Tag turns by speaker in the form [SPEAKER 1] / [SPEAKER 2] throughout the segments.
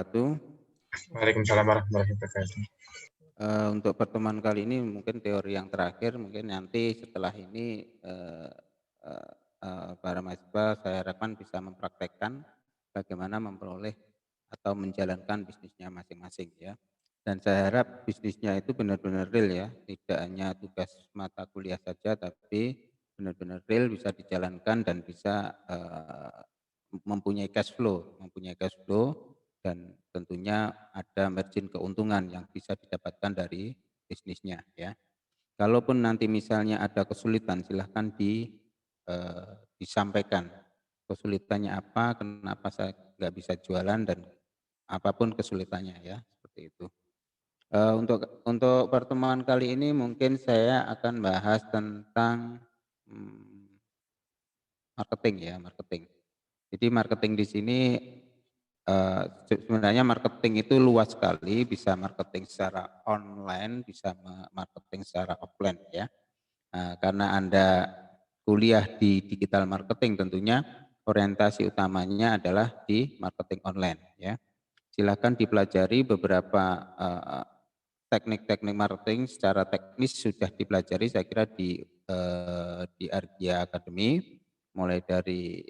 [SPEAKER 1] Waalaikumsalam warahmatullahi wabarakatuh.
[SPEAKER 2] Untuk pertemuan kali ini mungkin teori yang terakhir, mungkin nanti setelah ini, eee para mahasiswa saya harapkan bisa mempraktekkan bagaimana memperoleh atau menjalankan bisnisnya masing-masing ya. Dan saya harap bisnisnya itu benar-benar real ya, tidak hanya tugas mata kuliah saja, tapi benar-benar real bisa dijalankan dan bisa, mempunyai cash flow dan tentunya ada margin keuntungan yang bisa didapatkan dari bisnisnya ya. Kalaupun nanti misalnya ada kesulitan silahkan disampaikan, kesulitannya apa, kenapa saya nggak bisa jualan dan apapun kesulitannya ya, seperti itu. Untuk pertemuan kali ini mungkin saya akan bahas tentang, mmm, marketing ya, marketing. Jadi marketing di sini, sebenarnya marketing itu luas sekali, bisa marketing secara online, bisa marketing secara offline ya. Karena Anda kuliah di digital marketing tentunya orientasi utamanya adalah di marketing online ya. Silakan dipelajari beberapa, teknik-teknik marketing secara teknis sudah dipelajari saya kira di Argia Academy, mulai dari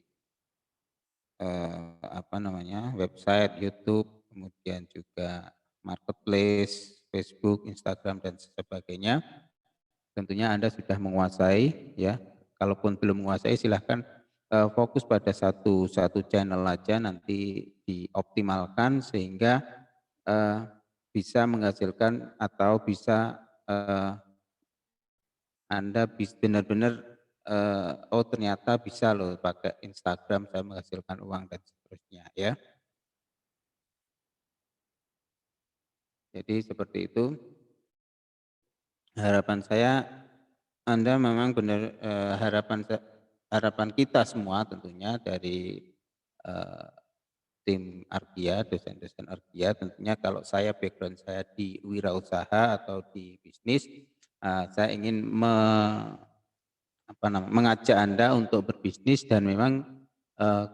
[SPEAKER 2] apa namanya, website, YouTube, kemudian juga marketplace, Facebook, Instagram, dan sebagainya. Tentunya Anda sudah menguasai ya, kalaupun belum menguasai silahkan fokus pada satu channel aja nanti dioptimalkan sehingga eee, bisa menghasilkan atau bisa, Anda benar-benar, "Oh ternyata bisa loh pakai Instagram saya menghasilkan uang," dan seterusnya ya. Jadi seperti itu, harapan saya Anda memang benar, harapan kita semua tentunya dari, eee, tim Argia, dosen-dosen Argia tentunya kalau saya background saya di wirausaha atau di bisnis, saya ingin mengajak Anda untuk berbisnis dan memang,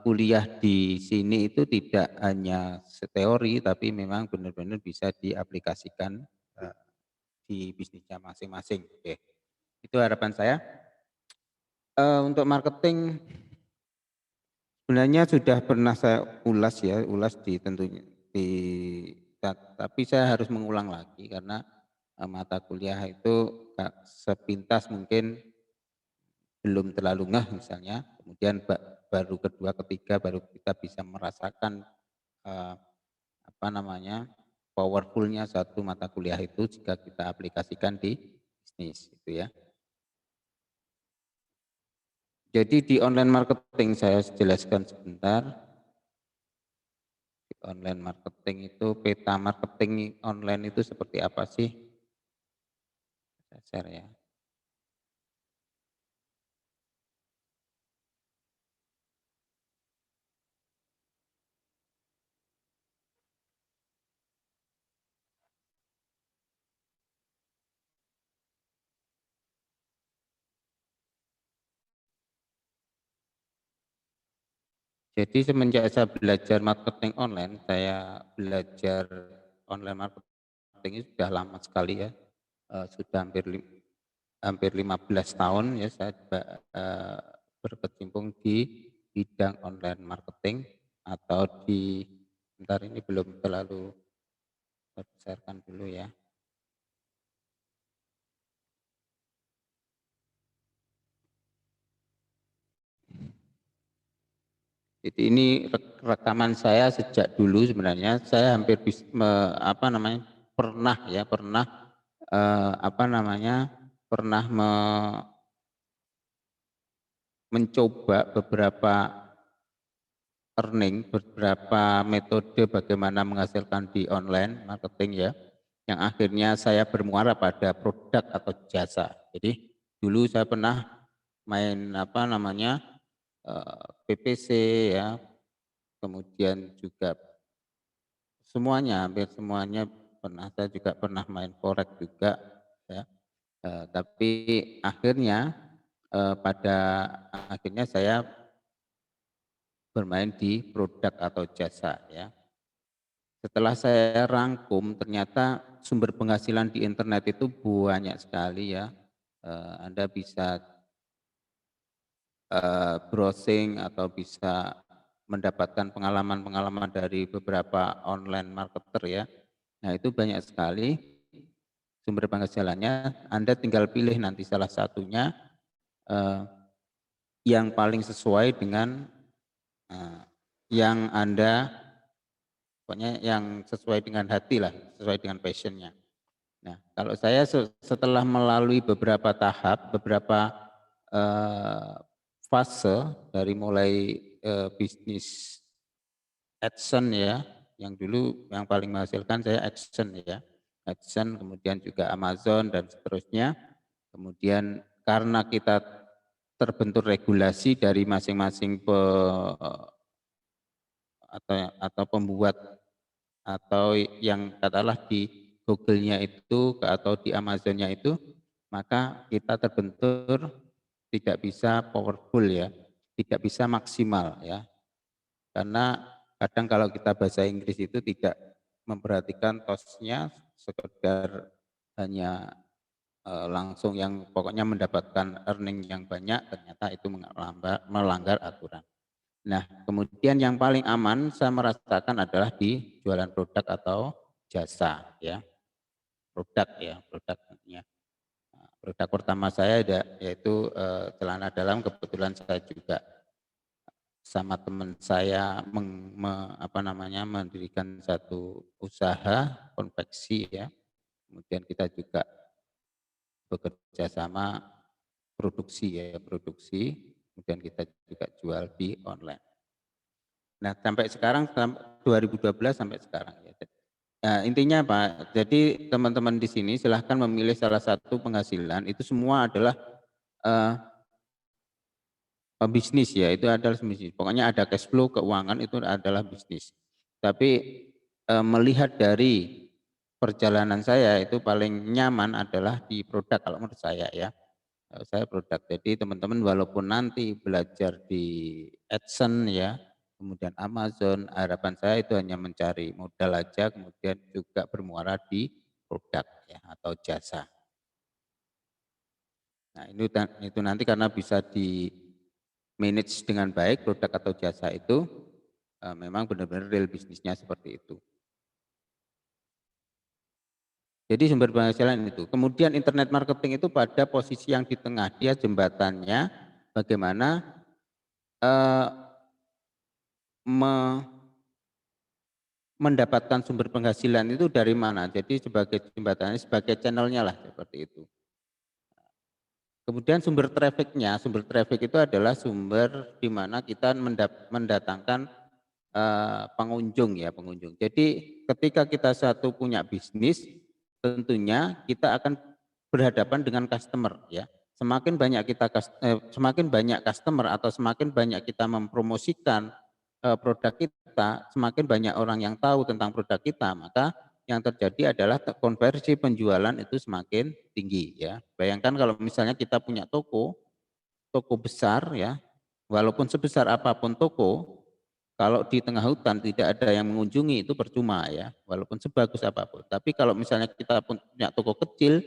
[SPEAKER 2] kuliah di sini itu tidak hanya teori tapi memang benar-benar bisa diaplikasikan, di bisnisnya masing-masing, oke. Itu harapan saya. Untuk marketing sebenarnya sudah pernah saya ulas ya, ulas di tentunya di tapi saya harus mengulang lagi karena, mata kuliah itu sepintas mungkin belum terlalu ngeh misalnya, kemudian baru kedua, ketiga baru kita bisa merasakan, eee, apa namanya, powerful-nya satu mata kuliah itu jika kita aplikasikan di bisnis, gitu ya. Jadi di online marketing saya jelaskan sebentar, di online marketing itu peta marketing online itu seperti apa sih? Saya share ya. Jadi semenjak saya belajar marketing online, saya belajar online marketing itu sudah lama sekali ya, sudah hampir 15 tahun ya saya berkecimpung di bidang online marketing atau bentar ini belum terlalu saya besarkan dulu ya. Jadi ini rekaman saya sejak dulu sebenarnya saya hampir pernah apa namanya, pernah mencoba beberapa metode bagaimana menghasilkan di online marketing ya, yang akhirnya saya bermuara pada produk atau jasa. Jadi dulu saya pernah main apa namanya, PPC ya, kemudian juga semuanya, hampir semuanya pernah, saya juga pernah main forex juga ya, tapi akhirnya, pada akhirnya saya bermain di produk atau jasa ya. Setelah saya rangkum ternyata sumber penghasilan di internet itu banyak sekali ya. Anda bisa browsing atau bisa mendapatkan pengalaman-pengalaman dari beberapa online marketer ya. Nah itu banyak sekali sumber penghasilannya. Anda tinggal pilih nanti salah satunya eh, yang paling sesuai dengan eh, yang Anda, pokoknya yang sesuai dengan hati lah, sesuai dengan passionnya. Nah, kalau saya setelah melalui beberapa tahap, beberapa eh, fase dari mulai bisnis Adsense ya, yang dulu yang paling menghasilkan saya Adsense ya, Adsense kemudian juga Amazon dan seterusnya. Kemudian karena kita terbentur regulasi dari masing-masing atau pembuat atau yang katakanlah di Google-nya itu atau di Amazon-nya itu, maka kita terbentur tidak bisa powerful ya, tidak bisa maksimal ya. Karena kadang kalau kita bahasa Inggris itu tidak memperhatikan tosnya, sekedar hanya langsung yang pokoknya mendapatkan earning yang banyak, ternyata itu melanggar aturan. Nah, kemudian yang paling aman saya merasakan adalah di jualan produk atau jasa ya, produknya. Nah, produk pertama saya yaitu celana dalam, kebetulan saya juga sama teman saya mendirikan satu usaha konveksi ya. Kemudian kita juga bekerja sama produksi, kemudian kita juga jual di online. Nah, sampai sekarang 2012 sampai sekarang ya. Nah, intinya Pak, jadi teman-teman di sini silahkan memilih salah satu penghasilan, itu semua adalah eh, bisnis ya, itu adalah bisnis. Pokoknya ada cash flow, keuangan itu adalah bisnis. Tapi melihat dari perjalanan saya itu paling nyaman adalah di produk kalau menurut saya ya. Saya produk. Jadi teman-teman walaupun nanti belajar di Adsense ya, kemudian Amazon, harapan saya itu hanya mencari modal aja, kemudian juga bermuara di produk ya atau jasa. Nah itu nanti karena bisa di manage dengan baik produk atau jasa itu, memang benar-benar real bisnisnya seperti itu. Jadi sumber penghasilan itu. Kemudian internet marketing itu pada posisi yang di tengah, dia jembatannya bagaimana eh, mendapatkan sumber penghasilan itu dari mana. Jadi sebagai jembatannya, sebagai channelnya lah seperti itu. Kemudian sumber traffic itu adalah sumber di mana kita mendatangkan pengunjung ya, pengunjung. Jadi ketika kita satu punya bisnis, tentunya kita akan berhadapan dengan customer ya. Semakin banyak customer atau semakin banyak kita mempromosikan produk kita, semakin banyak orang yang tahu tentang produk kita, maka yang terjadi adalah konversi penjualan itu semakin tinggi ya. Bayangkan kalau misalnya kita punya toko besar ya, walaupun sebesar apapun toko, kalau di tengah hutan tidak ada yang mengunjungi itu percuma ya, walaupun sebagus apapun. Tapi kalau misalnya kita punya toko kecil,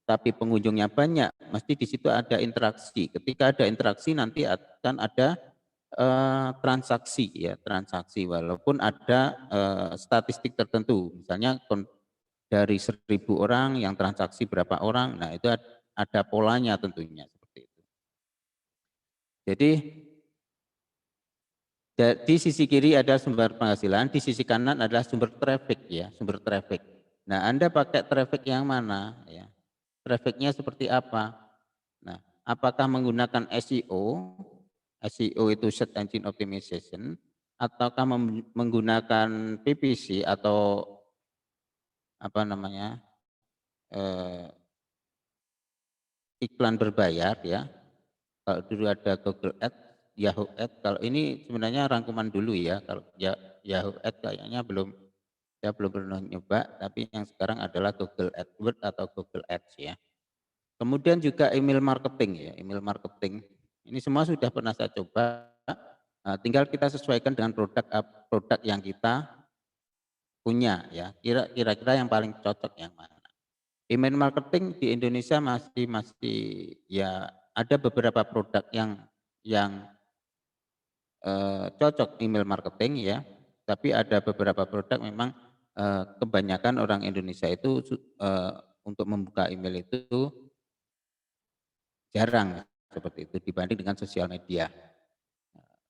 [SPEAKER 2] tapi pengunjungnya banyak, mesti di situ ada interaksi. Ketika ada interaksi nanti akan ada transaksi ya, transaksi walaupun ada statistik tertentu, misalnya dari 1.000 orang yang transaksi berapa orang, nah itu ada polanya tentunya seperti itu. Jadi di sisi kiri ada sumber penghasilan, di sisi kanan adalah sumber traffic ya, sumber traffic. Nah, Anda pakai traffic yang mana ya? Trafficnya seperti apa? Nah, apakah menggunakan SEO? SEO itu Search Engine Optimization, ataukah menggunakan PPC atau apa namanya iklan berbayar ya? Kalau dulu ada Google Ads, Yahoo Ads. Kalau ini sebenarnya rangkuman dulu ya. Kalau Yahoo Ads kayaknya saya belum pernah nyoba. Tapi yang sekarang adalah Google AdWords atau Google Ads ya. Kemudian juga email marketing ya, email marketing. Ini semua sudah pernah saya coba. Tinggal kita sesuaikan dengan produk yang kita punya ya. Kira-kira yang paling cocok yang mana? Email marketing di Indonesia masih ya ada beberapa produk yang cocok email marketing ya, tapi ada beberapa produk memang, kebanyakan orang Indonesia itu untuk membuka email itu jarang seperti itu dibanding dengan sosial media.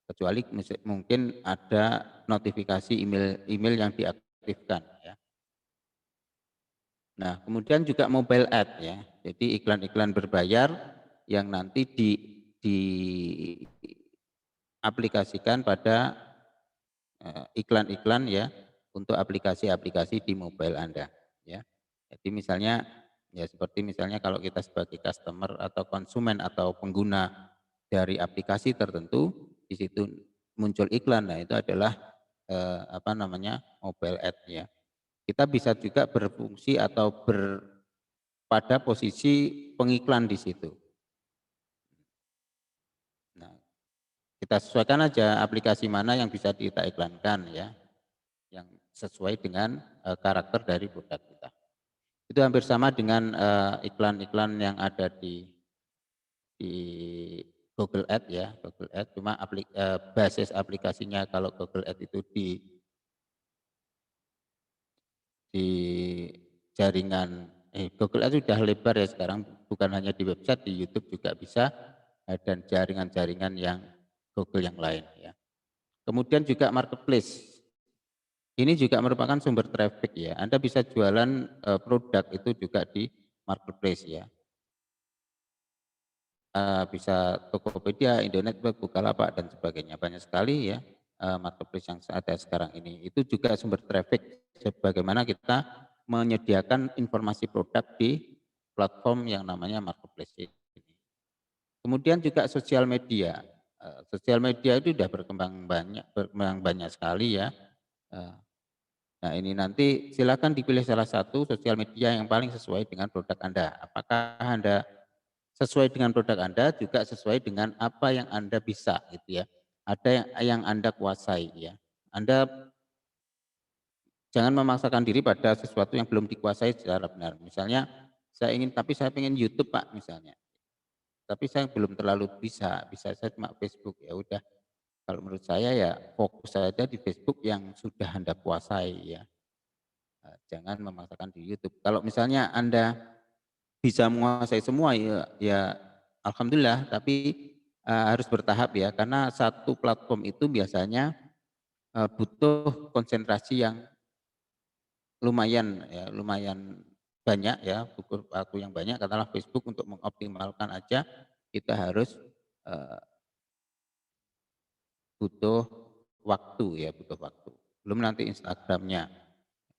[SPEAKER 2] Kecuali mungkin ada notifikasi email yang diaktifkan ya. Nah, kemudian juga mobile ad ya. Jadi iklan-iklan berbayar yang nanti diaplikasikan pada iklan-iklan ya untuk aplikasi-aplikasi di mobile Anda ya. Jadi misalnya ya seperti misalnya kalau kita sebagai customer atau konsumen atau pengguna dari aplikasi tertentu di situ muncul iklan. Nah, itu adalah apa namanya? Mobile ad ya. Kita bisa juga berfungsi atau pada posisi pengiklan di situ. Nah, kita sesuaikan aja aplikasi mana yang bisa kita iklankan ya, yang sesuai dengan karakter dari produk kita. Itu hampir sama dengan iklan-iklan yang ada di Google Ad ya, Google Ad cuma basis aplikasinya kalau Google Ad itu di jaringan Google Ads sudah lebar ya sekarang, bukan hanya di website, di YouTube juga bisa, dan jaringan-jaringan yang Google yang lain ya. Kemudian juga marketplace. Ini juga merupakan sumber traffic ya. Anda bisa jualan produk itu juga di marketplace ya. Bisa Tokopedia, Indonet, Bukalapak dan sebagainya. Banyak sekali ya marketplace yang ada sekarang ini. Itu juga sumber traffic sebagaimana kita menyediakan informasi produk di platform yang namanya marketplace ini. Kemudian juga sosial media. Sosial media itu sudah berkembang banyak sekali ya. Nah, ini nanti silakan dipilih salah satu sosial media yang paling sesuai dengan produk Anda. Apakah Anda sesuai dengan produk Anda, juga sesuai dengan apa yang Anda bisa gitu ya. Ada yang Anda kuasai ya. Anda jangan memaksakan diri pada sesuatu yang belum dikuasai secara benar. Misalnya tapi saya ingin YouTube Pak misalnya. Tapi saya belum terlalu bisa saya cuma Facebook. Ya udah, kalau menurut saya ya fokus saja di Facebook yang sudah Anda kuasai ya. Jangan memaksakan di YouTube. Kalau misalnya Anda bisa menguasai semua ya alhamdulillah, tapi harus bertahap ya, karena satu platform itu biasanya butuh konsentrasi yang lumayan banyak ya, butuh waktu yang banyak. Katakanlah Facebook untuk mengoptimalkan aja kita harus butuh waktu ya, butuh waktu. Belum nanti Instagramnya.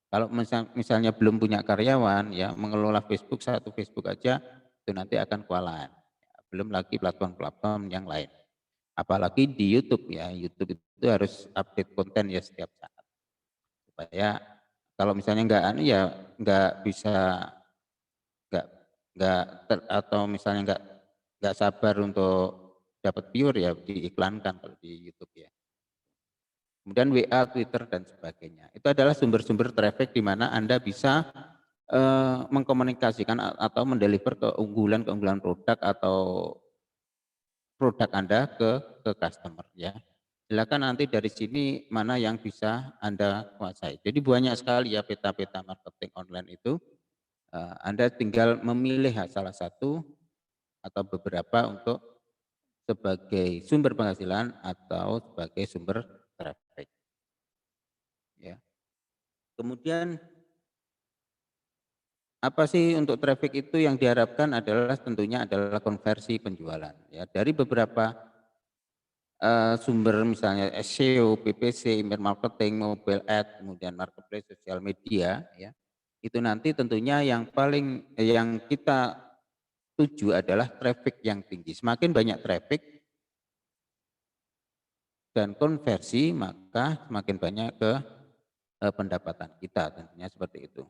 [SPEAKER 2] Kalau misalnya belum punya karyawan ya, mengelola Facebook, satu Facebook aja itu nanti akan kewalahan. Belum lagi platform-platform yang lain. Apalagi di YouTube ya, YouTube itu harus update konten ya setiap saat. Supaya kalau misalnya nggak bisa nggak atau misalnya nggak sabar untuk dapat viewer ya diiklankan kalau di YouTube ya. Kemudian WA, Twitter dan sebagainya. Itu adalah sumber-sumber traffic di mana Anda bisa mengkomunikasikan atau mendeliver keunggulan-keunggulan produk atau produk Anda ke customer ya. Silakan nanti dari sini mana yang bisa Anda kuasai. Jadi banyak sekali ya peta-peta marketing online itu. Anda tinggal memilih salah satu atau beberapa untuk sebagai sumber penghasilan atau sebagai sumber traffic. Ya. Kemudian apa sih untuk traffic itu yang diharapkan adalah tentunya adalah konversi penjualan. Ya, dari beberapa sumber misalnya SEO, PPC, email marketing, mobile ad, kemudian marketplace, sosial media, ya, itu nanti tentunya yang kita tuju adalah traffic yang tinggi. Semakin banyak traffic dan konversi, maka semakin banyak ke pendapatan kita, tentunya seperti itu.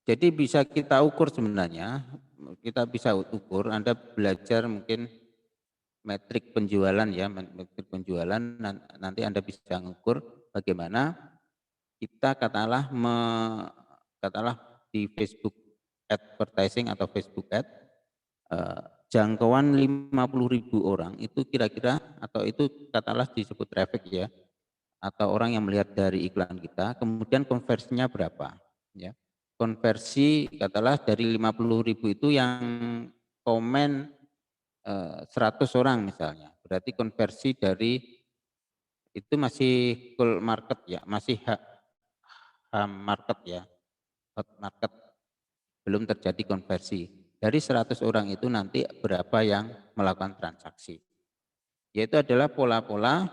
[SPEAKER 2] Jadi bisa kita ukur sebenarnya, kita bisa ukur, Anda belajar mungkin metrik penjualan ya, metrik penjualan nanti Anda bisa mengukur bagaimana kita katakanlah di Facebook advertising atau Facebook ad, jangkauan 50.000 orang itu kira-kira atau itu katakanlah disebut traffic ya, atau orang yang melihat dari iklan kita, kemudian konversinya berapa, ya. Konversi katakanlah dari 50.000 itu yang komen 100 orang misalnya, berarti konversi dari itu masih full market ya, masih market ya, hot market, belum terjadi konversi. Dari 100 orang itu nanti berapa yang melakukan transaksi. Yaitu adalah pola-pola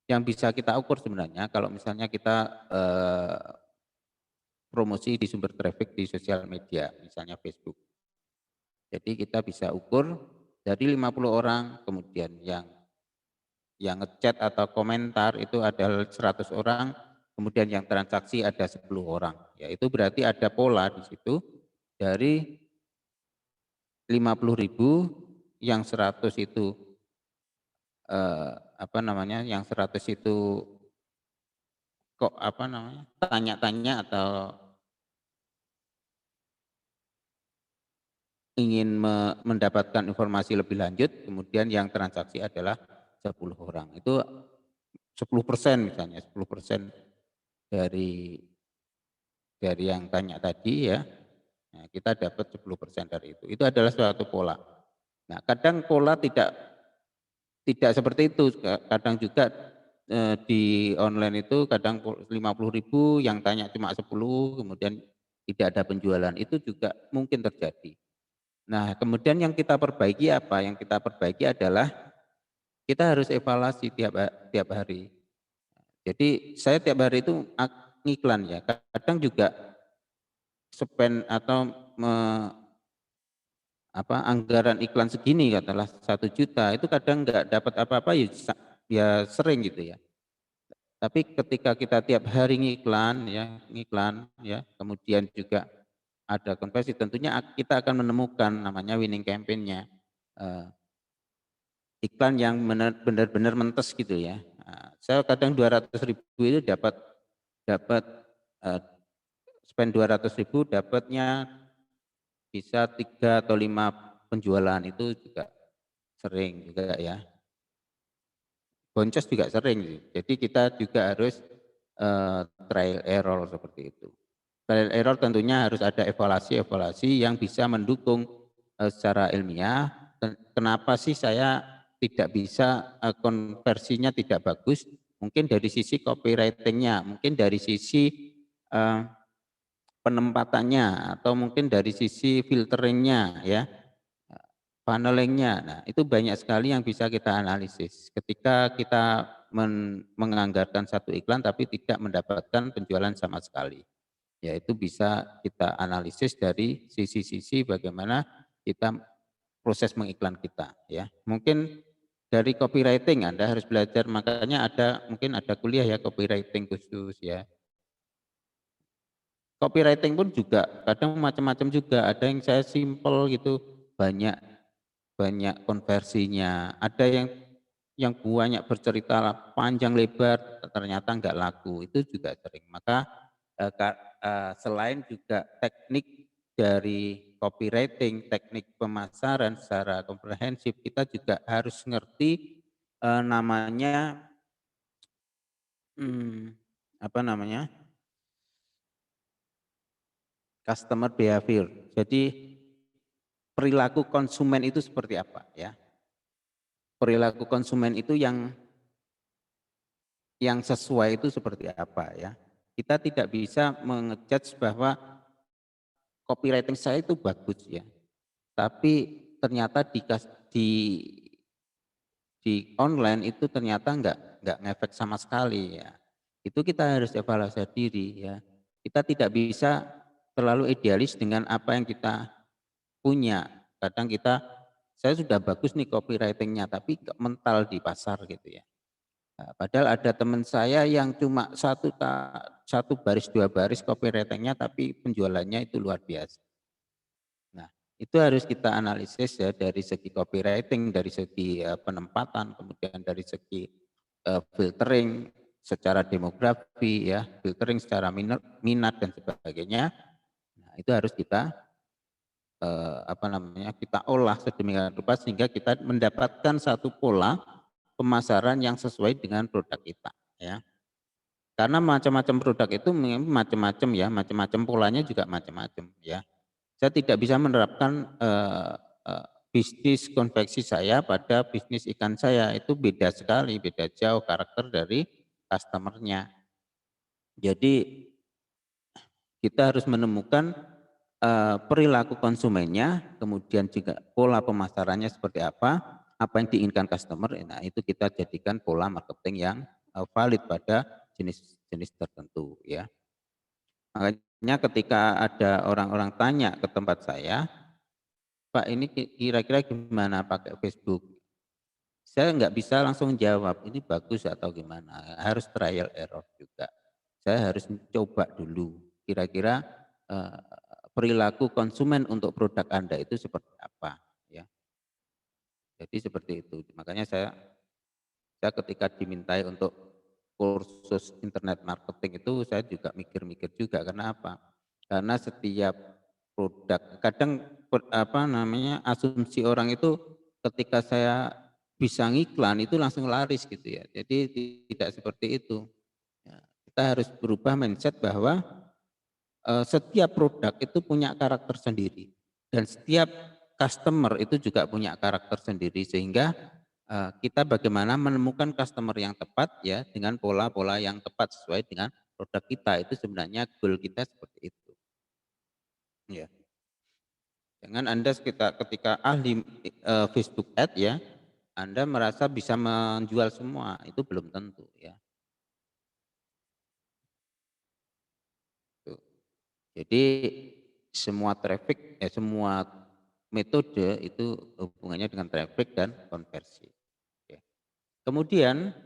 [SPEAKER 2] yang bisa kita ukur sebenarnya kalau misalnya kita promosi di sumber traffic di sosial media, misalnya Facebook. Jadi kita bisa ukur dari 50 orang, kemudian yang ngechat atau komentar itu ada 100 orang, kemudian yang transaksi ada 10 orang. Ya, itu berarti ada pola di situ dari 50.000 yang 100 itu yang 100 itu kok tanya-tanya atau ingin mendapatkan informasi lebih lanjut, kemudian yang transaksi adalah 10 orang. Itu 10% misalnya, 10% dari yang tanya tadi ya, nah, kita dapat 10% dari itu. Itu adalah suatu pola. Nah, kadang pola tidak seperti itu. Kadang juga di online itu kadang 50.000 yang tanya cuma 10, kemudian tidak ada penjualan. Itu juga mungkin terjadi. Nah, kemudian yang kita perbaiki apa? Yang kita perbaiki adalah kita harus evaluasi tiap hari. Jadi saya tiap hari itu ngiklan ya. Kadang juga spend atau anggaran iklan segini katakanlah 1 juta itu kadang nggak dapat apa-apa ya sering gitu ya. Tapi ketika kita tiap hari ngiklan ya, kemudian juga ada konversi, tentunya kita akan menemukan namanya winning campaign-nya. Iklan yang benar-benar mentes gitu ya. Nah, saya kadang 200.000 itu dapat eh, spend 200.000 dapatnya bisa 3 atau 5 penjualan, itu juga sering juga ya. Boncos juga sering sih. Jadi kita juga harus trial error seperti itu. Trial error tentunya harus ada evaluasi-evaluasi yang bisa mendukung secara ilmiah. Kenapa sih saya tidak bisa konversinya tidak bagus? Mungkin dari sisi copywriting-nya, mungkin dari sisi penempatannya, atau mungkin dari sisi filteringnya ya, funnelingnya. Nah, itu banyak sekali yang bisa kita analisis. Ketika kita menganggarkan satu iklan tapi tidak mendapatkan penjualan sama sekali. Ya, itu bisa kita analisis dari sisi-sisi bagaimana kita proses mengiklan kita ya. Mungkin dari copywriting Anda harus belajar, makanya mungkin ada kuliah ya copywriting khusus ya. Copywriting pun juga kadang macam-macam juga, ada yang saya simple gitu, banyak konversinya, ada yang banyak bercerita panjang lebar ternyata enggak laku, itu juga sering. Maka selain juga teknik dari copywriting, teknik pemasaran secara komprehensif, kita juga harus ngerti namanya apa namanya? Customer behavior. Jadi perilaku konsumen itu seperti apa ya? Perilaku konsumen itu yang sesuai itu seperti apa ya? Kita tidak bisa mengejudge bahwa copywriting saya itu bagus ya, tapi ternyata di online itu ternyata enggak ngefek sama sekali ya. Itu kita harus evaluasi diri ya. Kita tidak bisa terlalu idealis dengan apa yang kita punya. Kadang saya sudah bagus nih copywriting-nya tapi mental di pasar gitu ya. Nah, padahal ada teman saya yang cuma satu baris 2 baris copywriting-nya tapi penjualannya itu luar biasa. Nah, itu harus kita analisis ya dari segi copywriting, dari segi penempatan, kemudian dari segi filtering, secara demografi ya, filtering secara minat dan sebagainya. Nah, itu harus kita kita olah sedemikian rupa sehingga kita mendapatkan satu pola pemasaran yang sesuai dengan produk kita ya. Karena macam-macam produk itu memang macam-macam ya, macam-macam polanya juga macam-macam ya. Saya tidak bisa menerapkan bisnis konveksi saya pada bisnis ikan saya, itu beda sekali, beda jauh karakter dari customer-nya. Jadi kita harus menemukan perilaku konsumennya, kemudian juga pola pemasarannya seperti apa yang diinginkan customer, nah itu kita jadikan pola marketing yang valid pada jenis-jenis tertentu ya. Makanya ketika ada orang-orang tanya ke tempat saya, Pak ini kira-kira gimana pakai Facebook? Saya nggak bisa langsung jawab ini bagus atau gimana, harus trial error juga. Saya harus coba dulu kira-kira eh, perilaku konsumen untuk produk Anda itu seperti apa ya. Jadi seperti itu. Makanya saya ketika dimintai untuk kursus internet marketing itu saya juga mikir-mikir juga karena apa? Karena setiap produk kadang asumsi orang itu ketika saya bisa ngiklan itu langsung laris gitu ya. Jadi tidak seperti itu. Ya, kita harus berubah mindset bahwa setiap produk itu punya karakter sendiri dan setiap customer itu juga punya karakter sendiri sehingga kita bagaimana menemukan customer yang tepat ya dengan pola-pola yang tepat sesuai dengan produk kita itu sebenarnya goal kita seperti itu. Ya. Jangan Anda ketika ahli Facebook Ad ya, Anda merasa bisa menjual semua, itu belum tentu ya. Tuh. Jadi semua traffic, semua metode itu hubungannya dengan traffic dan konversi. Ya. Kemudian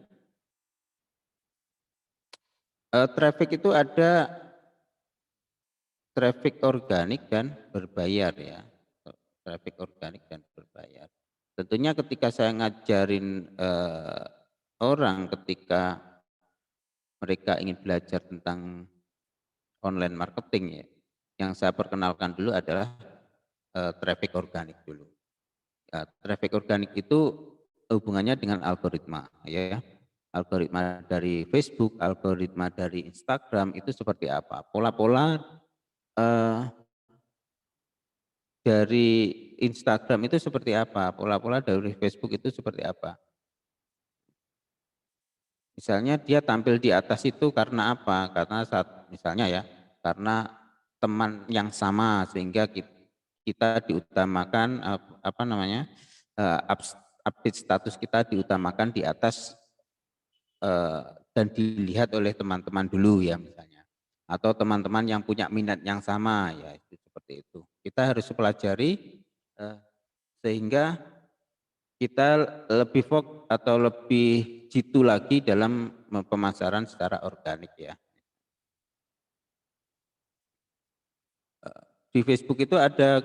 [SPEAKER 2] traffic itu ada traffic organik dan berbayar ya. Traffic organik dan berbayar. Tentunya ketika saya ngajarin orang ketika mereka ingin belajar tentang online marketing ya, yang saya perkenalkan dulu adalah traffic organik dulu. Ya, traffic organik itu hubungannya dengan algoritma ya. Algoritma dari Facebook, algoritma dari Instagram itu seperti apa? Pola-pola dari Instagram itu seperti apa? Pola-pola dari Facebook itu seperti apa? Misalnya dia tampil di atas itu karena apa? Karena misalnya ya, karena teman yang sama sehingga kita diutamakan update status kita diutamakan di atas dan dilihat oleh teman-teman dulu ya misalnya. Atau teman-teman yang punya minat yang sama ya itu seperti itu. Kita harus pelajari sehingga kita lebih atau lebih jitu lagi dalam pemasaran secara organik ya. Di Facebook itu ada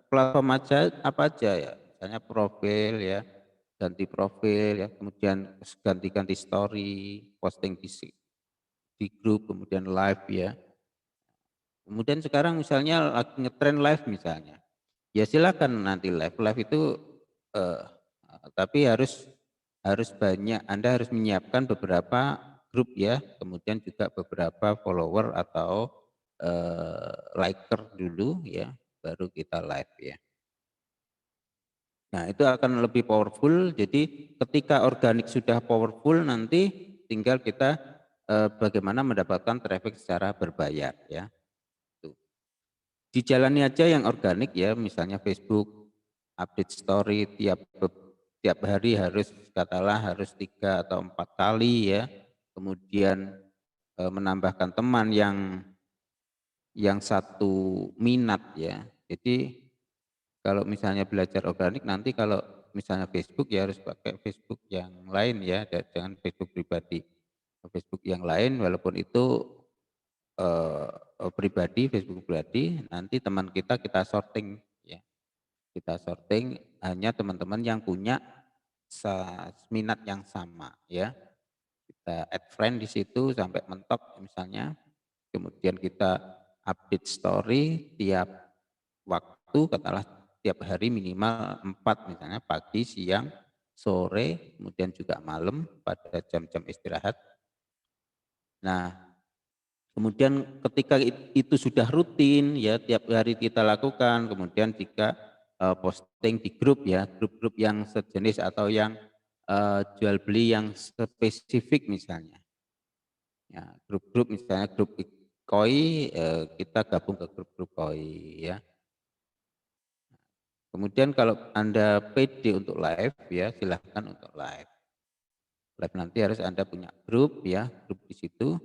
[SPEAKER 2] platform apa aja ya, misalnya profil ya, ganti profil ya, kemudian ganti-ganti story, posting di grup, kemudian live ya. Kemudian sekarang misalnya lagi ngetrend live misalnya, ya silakan nanti live itu eh, tapi harus banyak, Anda harus menyiapkan beberapa grup ya, kemudian juga beberapa follower atau liker dulu ya, baru kita live ya. Nah itu akan lebih powerful, jadi ketika organik sudah powerful nanti tinggal kita bagaimana mendapatkan traffic secara berbayar ya. Dijalani aja yang organik ya, misalnya Facebook update story tiap hari harus katalah harus 3 atau 4 kali ya. Kemudian menambahkan teman yang satu minat ya. Jadi kalau misalnya belajar organik nanti kalau misalnya Facebook ya harus pakai Facebook yang lain ya, jangan Facebook pribadi. Facebook yang lain walaupun itu pribadi, Facebook pribadi, nanti teman kita sorting ya. Kita sorting hanya teman-teman yang punya minat yang sama ya. kita add friend di situ sampai mentok misalnya, kemudian kita update story tiap waktu, katakanlah tiap hari minimal 4 misalnya pagi, siang, sore, kemudian juga malam pada jam-jam istirahat. Nah, kemudian ketika itu sudah rutin ya tiap hari kita lakukan, kemudian jika posting di grup ya, grup-grup yang sejenis atau yang jual beli yang spesifik misalnya. Ya, grup-grup misalnya grup koi, kita gabung ke grup-grup koi ya. Kemudian kalau Anda pede untuk live ya, silahkan untuk live. Live nanti harus Anda punya grup ya, grup di situ.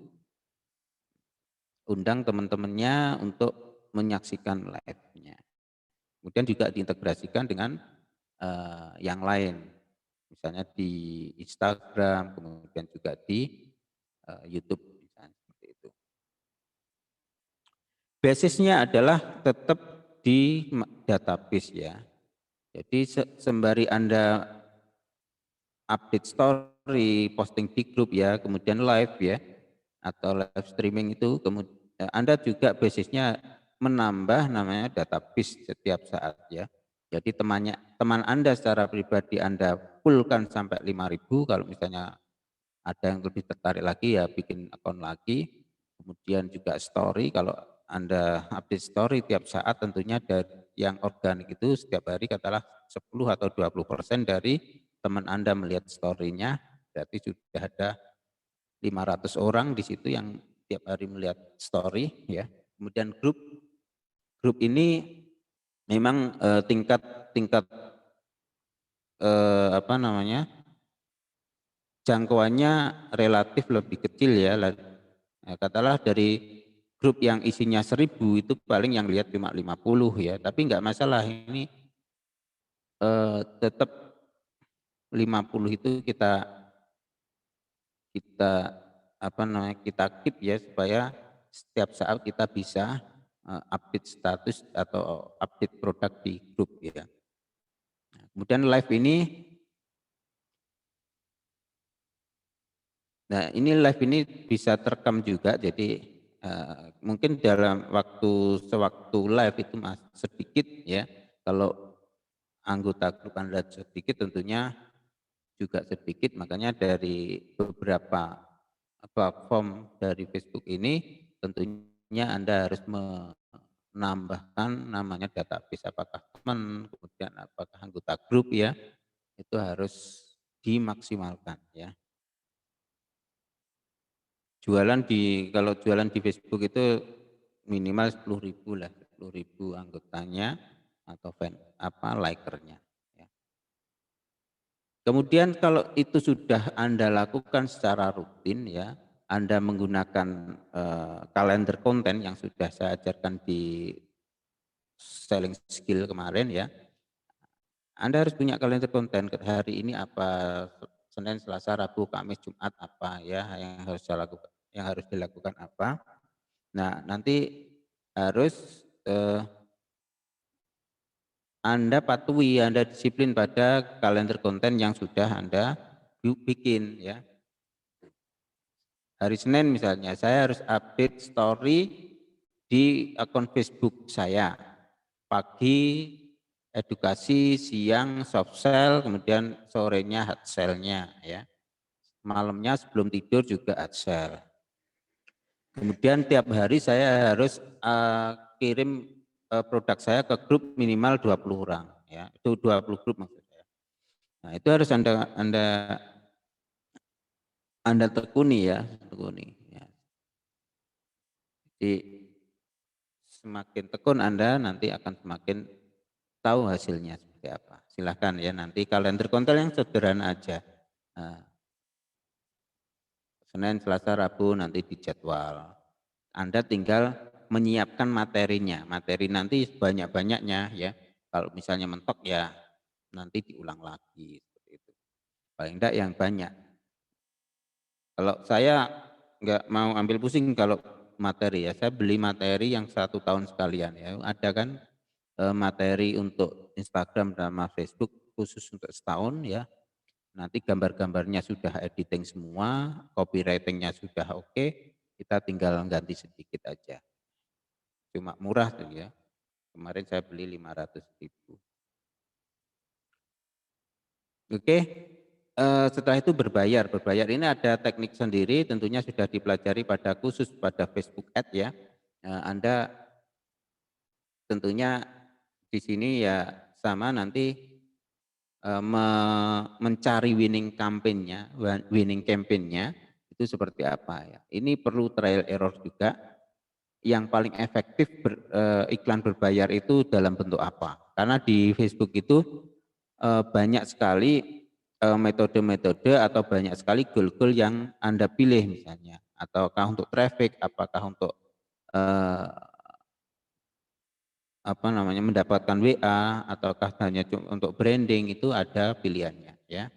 [SPEAKER 2] Undang teman-temannya untuk menyaksikan live-nya. Kemudian juga diintegrasikan dengan yang lain. Misalnya di Instagram, kemudian juga di YouTube misalnya seperti itu. Basisnya adalah tetap di database ya. Jadi sembari Anda update story, posting di grup ya, kemudian live ya, atau live streaming itu, kemudian Anda juga basisnya menambah namanya database setiap saat ya. Jadi teman Anda secara pribadi Anda fullkan sampai 5.000, kalau misalnya ada yang lebih tertarik lagi ya bikin akun lagi. Kemudian juga story, kalau Anda update story tiap saat tentunya dari yang organik itu setiap hari katakanlah 10 atau 20% dari teman Anda melihat story-nya, berarti sudah ada 500 orang di situ yang tiap hari melihat story ya. Kemudian grup ini memang tingkat apa namanya, jangkauannya relatif lebih kecil ya. Katakanlah dari grup yang isinya 1.000 itu paling yang lihat cuma 50 ya, tapi enggak masalah ini tetap 50 itu kita apa namanya, kita keep ya supaya setiap saat kita bisa update status atau update produk di grup ya. Nah, kemudian live ini, live ini bisa terekam juga, jadi mungkin dalam sewaktu live itu sedikit ya, kalau anggota grup Anda sedikit tentunya juga sedikit, makanya dari beberapa platform dari Facebook ini tentunya Anda harus menambahkan namanya database, apakah teman, kemudian apakah anggota grup ya, itu harus dimaksimalkan ya. Kalau jualan di Facebook itu minimal 10.000 lah, 10.000 anggotanya atau likernya. Ya. Kemudian kalau itu sudah Anda lakukan secara rutin ya, Anda menggunakan kalender konten yang sudah saya ajarkan di selling skill kemarin ya. Anda harus punya kalender konten, hari ini apa, Senin, Selasa, Rabu, Kamis, Jumat apa ya yang harus dilakukan apa. Nah, nanti harus Anda patuhi, Anda disiplin pada kalender konten yang sudah Anda bikin ya. Hari Senin misalnya, saya harus update story di akun Facebook saya. Pagi edukasi, siang soft sell, kemudian sorenya hard sell-nya ya. Malamnya sebelum tidur juga hard sell. Kemudian tiap hari saya harus kirim produk saya ke grup minimal 20 orang ya. Itu 20 grup maksud saya. Nah, itu harus Anda tekuni ya, tekuni ya. Jadi semakin tekun Anda nanti akan semakin tahu hasilnya seperti apa. Silahkan ya, nanti kalender konten yang sederhana aja. Nah, Senin, Selasa, Rabu nanti dijadwal. Anda tinggal menyiapkan materinya. Materi nanti banyak-banyaknya ya. Kalau misalnya mentok ya nanti diulang lagi seperti itu. Paling enggak yang banyak. Kalau saya enggak mau ambil pusing kalau materi ya, saya beli materi yang 1 tahun sekalian ya. Ada kan materi untuk Instagram sama Facebook khusus untuk setahun ya. Nanti gambar-gambarnya sudah editing semua, copywriting-nya sudah oke, kita tinggal ganti sedikit aja. Cuma murah tuh ya. Kemarin saya beli 500.000. Oke, setelah itu berbayar. Berbayar ini ada teknik sendiri, tentunya sudah dipelajari pada khusus pada Facebook Ads ya. Anda tentunya di sini ya sama nanti mencari winning campaign-nya itu seperti apa ya. Ini perlu trial error juga. Yang paling efektif iklan berbayar itu dalam bentuk apa? Karena di Facebook itu banyak sekali metode-metode atau banyak sekali goal-goal yang Anda pilih misalnya, ataukah untuk traffic, apakah untuk mendapatkan WA, ataukah hanya untuk branding, itu ada pilihannya ya.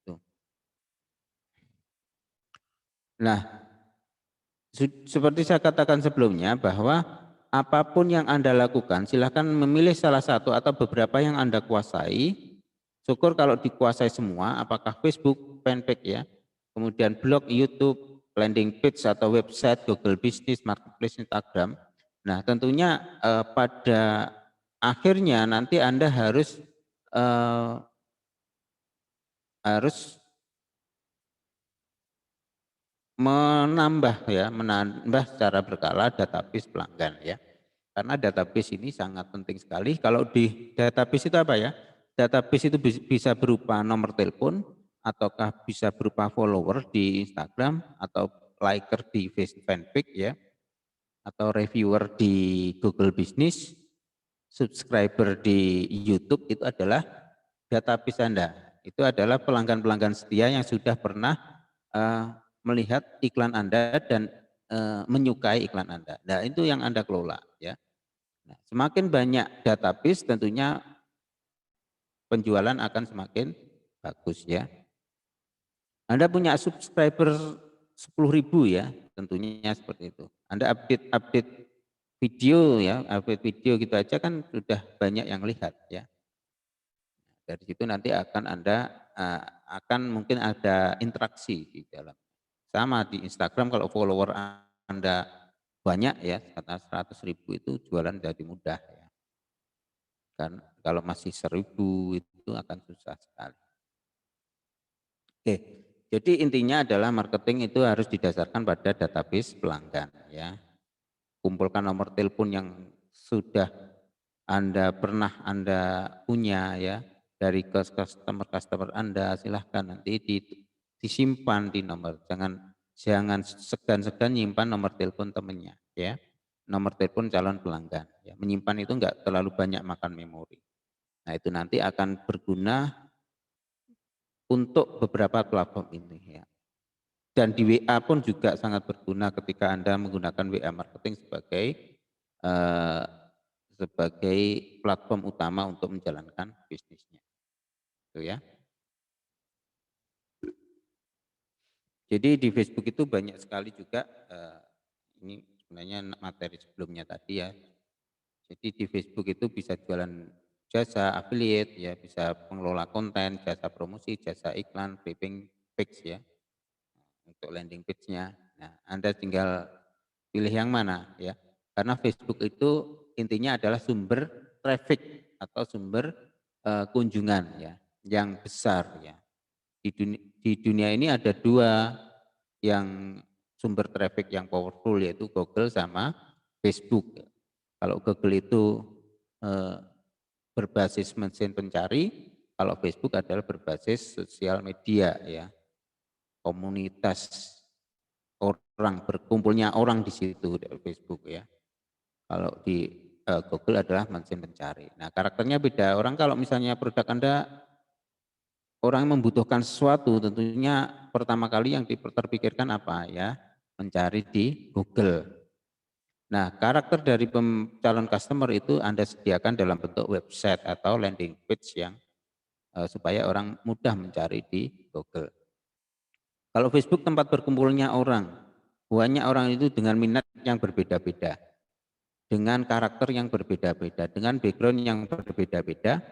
[SPEAKER 2] Tuh. Nah, seperti saya katakan sebelumnya bahwa apapun yang Anda lakukan, silahkan memilih salah satu atau beberapa yang Anda kuasai. Syukur kalau dikuasai semua, apakah Facebook, fanpage ya, kemudian blog, YouTube, landing page atau website, Google Business, Marketplace, Instagram. Nah, tentunya pada akhirnya nanti Anda harus menambah secara berkala database pelanggan ya. Karena database ini sangat penting sekali. Kalau di database itu apa ya? Database itu bisa berupa nomor telepon, ataukah bisa berupa follower di Instagram, atau liker di fanpage ya, atau reviewer di Google Business, subscriber di YouTube, itu adalah database Anda. Itu adalah pelanggan-pelanggan setia yang sudah pernah melihat iklan Anda dan menyukai iklan Anda. Nah, itu yang Anda kelola ya. Nah, semakin banyak database tentunya penjualan akan semakin bagus ya. Anda punya subscriber 10.000 ya, tentunya seperti itu. Anda update video ya, update video gitu aja kan sudah banyak yang lihat ya. Dari situ nanti akan mungkin ada interaksi di dalam. Sama di Instagram, kalau follower Anda banyak ya, kata 100.000 itu jualan jadi mudah ya. Kan kalau masih 1.000 itu akan susah sekali. Oke, jadi intinya adalah marketing itu harus didasarkan pada database pelanggan ya. Kumpulkan nomor telepon yang sudah pernah Anda punya ya, dari customer Anda, silahkan nanti disimpan di nomor, jangan segan-segan nyimpan nomor telepon temannya ya, nomor telepon calon pelanggan ya. Menyimpan itu enggak terlalu banyak makan memori. Nah, itu nanti akan berguna untuk beberapa platform ini ya. Dan di WA pun juga sangat berguna ketika Anda menggunakan WA marketing sebagai platform utama untuk menjalankan bisnisnya. Itu ya. Jadi di Facebook itu banyak sekali juga, ini sebenarnya materi sebelumnya tadi ya. Jadi di Facebook itu bisa jualan jasa affiliate ya, bisa pengelola konten, jasa promosi, jasa iklan, briefing page ya, untuk landing page-nya. Nah, Anda tinggal pilih yang mana ya. Karena Facebook itu intinya adalah sumber traffic atau sumber kunjungan ya, yang besar ya. Di dunia ini ada dua yang sumber traffic yang powerful, yaitu Google sama Facebook. Kalau Google itu berbasis mesin pencari, kalau Facebook adalah berbasis sosial media ya, komunitas orang, berkumpulnya orang di situ di Facebook ya. Kalau di Google adalah mesin pencari. Nah, karakternya beda. Orang kalau misalnya produk Anda, orang yang membutuhkan sesuatu, tentunya pertama kali yang terpikirkan apa ya? Mencari di Google. Nah, karakter dari calon customer itu Anda sediakan dalam bentuk website atau landing page yang supaya orang mudah mencari di Google. Kalau Facebook tempat berkumpulnya orang, banyak orang itu dengan minat yang berbeda-beda, dengan karakter yang berbeda-beda, dengan background yang berbeda-beda.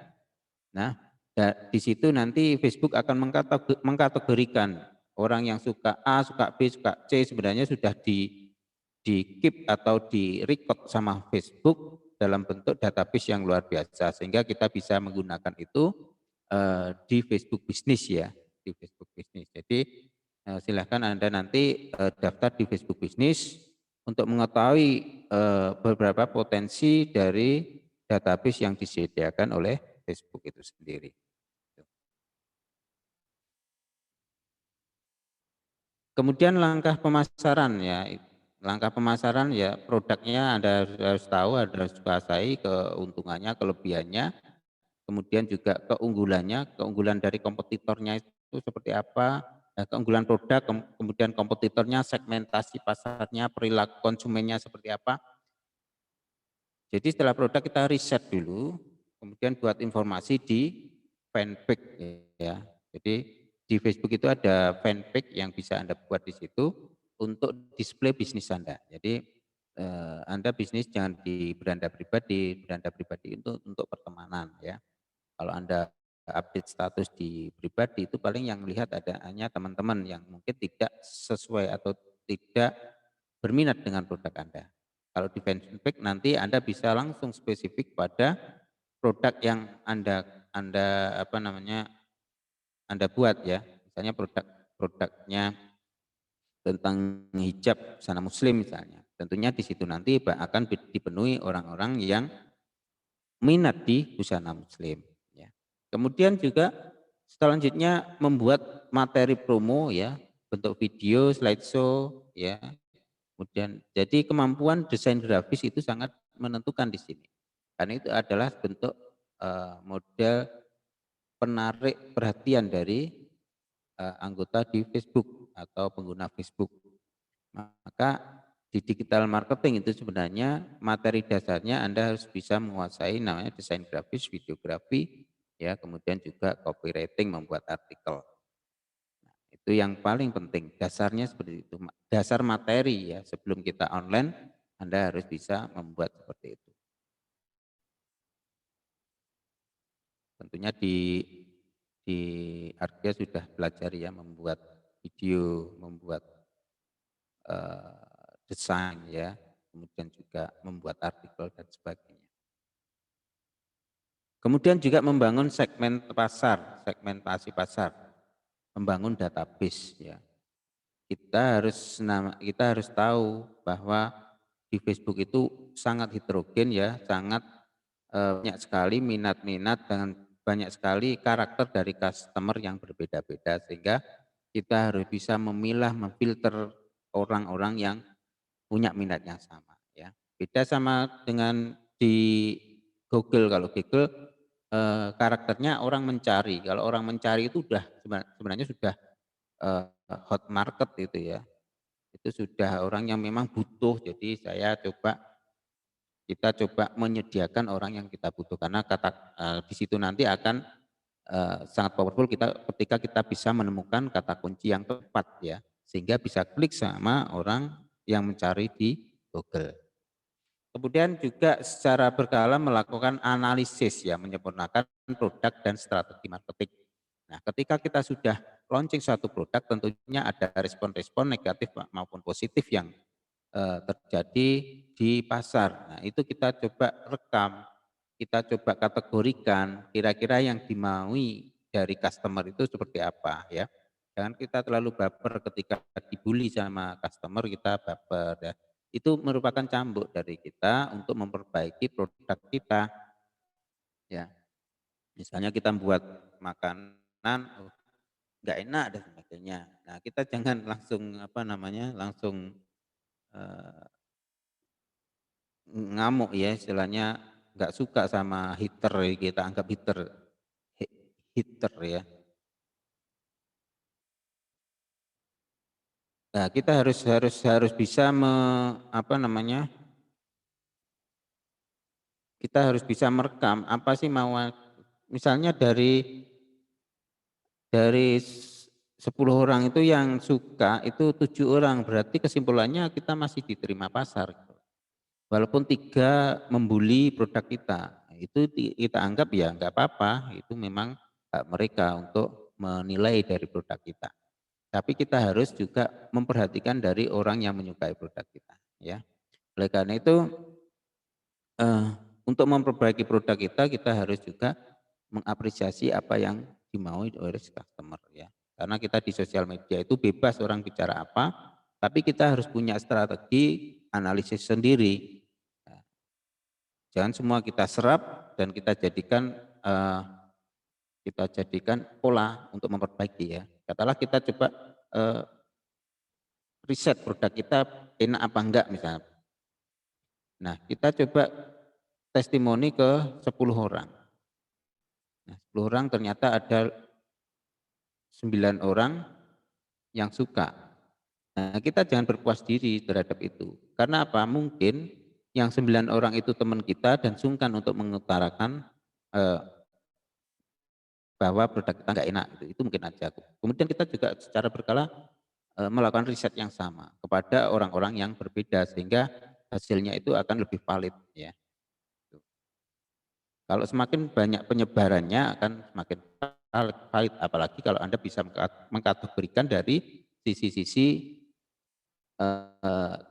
[SPEAKER 2] Nah, Di situ nanti Facebook akan mengkategorikan orang yang suka A, suka B, suka C sebenarnya sudah di keep atau di record sama Facebook dalam bentuk database yang luar biasa sehingga kita bisa menggunakan itu di Facebook Business ya, di Facebook Business. Jadi silahkan Anda nanti daftar di Facebook Business untuk mengetahui beberapa potensi dari database yang disediakan oleh Facebook itu sendiri. Kemudian langkah pemasaran ya, langkah pemasaran ya produknya Anda harus tahu, Anda harus kuasai keuntungannya, kelebihannya, kemudian juga keunggulannya, keunggulan dari kompetitornya itu seperti apa, keunggulan produk, kemudian kompetitornya, segmentasi pasarnya, perilaku konsumennya seperti apa. Jadi setelah produk kita riset dulu, kemudian buat informasi di fanpage ya. Jadi di Facebook itu ada fanpage yang bisa Anda buat di situ untuk display bisnis Anda. Jadi Anda bisnis jangan di beranda pribadi itu untuk pertemanan ya. Kalau Anda update status di pribadi itu paling yang melihat hanya teman-teman yang mungkin tidak sesuai atau tidak berminat dengan produk Anda. Kalau di fanpage nanti Anda bisa langsung spesifik pada produk yang Anda apa namanya Anda buat ya. Misalnya produknya tentang hijab busana muslim misalnya. Tentunya di situ nanti akan dipenuhi orang-orang yang minat di busana muslim ya. Kemudian juga selanjutnya membuat materi promo ya, bentuk video, slideshow ya. Kemudian jadi kemampuan desain grafis itu sangat menentukan di sini. Karena itu adalah bentuk model penarik perhatian dari anggota di Facebook atau pengguna Facebook. Maka di digital marketing itu sebenarnya materi dasarnya Anda harus bisa menguasai namanya desain grafis, videografi, ya kemudian juga copywriting membuat artikel. Nah, itu yang paling penting, dasarnya seperti itu. Dasar materi ya sebelum kita online Anda harus bisa membuat seperti itu. Tentunya di Arkia sudah belajar ya membuat video, membuat desain ya, kemudian juga membuat artikel dan sebagainya. Kemudian juga membangun segmen pasar, segmentasi pasar, membangun database ya. Kita harus tahu bahwa di Facebook itu sangat heterogen ya, sangat banyak sekali minat-minat dan banyak sekali karakter dari customer yang berbeda-beda sehingga kita harus bisa memilah, memfilter orang-orang yang punya minat yang sama ya. Beda sama dengan di Google, kalau Google karakternya orang mencari. Kalau orang mencari itu udah sebenarnya sudah eh, hot market itu ya. Itu sudah orang yang memang butuh. Jadi kita coba menyediakan orang yang kita butuh karena di situ nanti akan sangat powerful ketika kita bisa menemukan kata kunci yang tepat ya. Sehingga bisa klik sama orang yang mencari di Google. Kemudian juga secara berkala melakukan analisis ya, menyempurnakan produk dan strategi marketing. Nah, ketika kita sudah launching satu produk, tentunya ada respon-respon negatif maupun positif yang terjadi di pasar. Nah, itu kita coba rekam, kita coba kategorikan kira-kira yang dimaui dari customer itu seperti apa ya. Jangan kita terlalu baper ketika dibully sama customer, kita baper ya. Itu merupakan cambuk dari kita untuk memperbaiki produk kita ya. Misalnya kita buat makanan nggak enak dan sebagainya. Nah, kita jangan langsung apa namanya langsung eh, ngamuk ya istilahnya, nggak suka sama hitter, kita anggap hitter ya. Nah, kita harus bisa apa namanya? Kita harus bisa merekam apa sih mau, misalnya dari 10 orang itu yang suka itu 7 orang, berarti kesimpulannya kita masih diterima pasar. Walaupun 3 membuli produk kita, itu kita anggap ya nggak apa-apa, itu memang hak mereka untuk menilai dari produk kita. Tapi kita harus juga memperhatikan dari orang yang menyukai produk kita, ya. Oleh karena itu, eh, untuk memperbaiki produk kita harus juga mengapresiasi apa yang dimaui oleh customer, ya. Karena kita di sosial media itu bebas orang bicara apa, tapi kita harus punya strategi analisis sendiri. Ya, jangan semua kita serap dan kita jadikan pola untuk memperbaiki, ya. Katakanlah kita coba eh, riset produk kita enak apa enggak misalnya. Nah, kita coba testimoni ke 10 orang. Nah, 10 orang ternyata ada 9 orang yang suka. Nah, kita jangan berpuas diri terhadap itu. Karena apa? Mungkin yang 9 orang itu teman kita dan sungkan untuk mengutarakan eh, bahwa produk kita enggak enak. Itu mungkin aja. Kemudian kita juga secara berkala melakukan riset yang sama kepada orang-orang yang berbeda sehingga hasilnya itu akan lebih valid, ya. Kalau semakin banyak penyebarannya akan semakin valid, apalagi kalau Anda bisa mengkategorikan dari sisi-sisi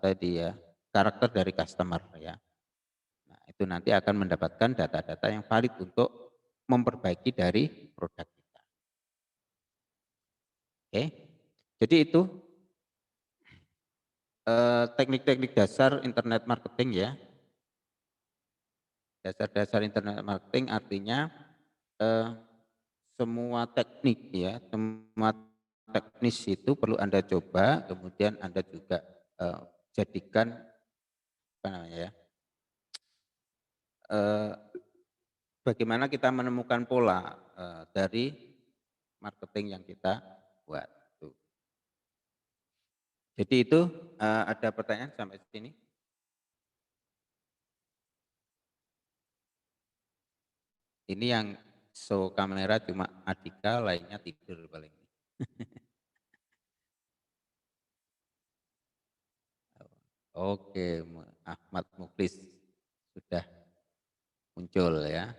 [SPEAKER 2] tadi, ya, karakter dari customer, ya. Nah, itu nanti akan mendapatkan data-data yang valid untuk memperbaiki dari produk kita. Oke. Jadi itu teknik-teknik dasar internet marketing, ya. Dasar-dasar internet marketing artinya eh, semua teknik, ya, semua teknis itu perlu Anda coba, kemudian Anda juga jadikan apa namanya, ya, eh, bagaimana kita menemukan pola dari marketing yang kita buat. Tuh. Jadi itu ada pertanyaan sampai sini? Ini yang show kamera cuma Adika, lainnya tidur paling. Oke, Ahmad Muklis sudah muncul, ya.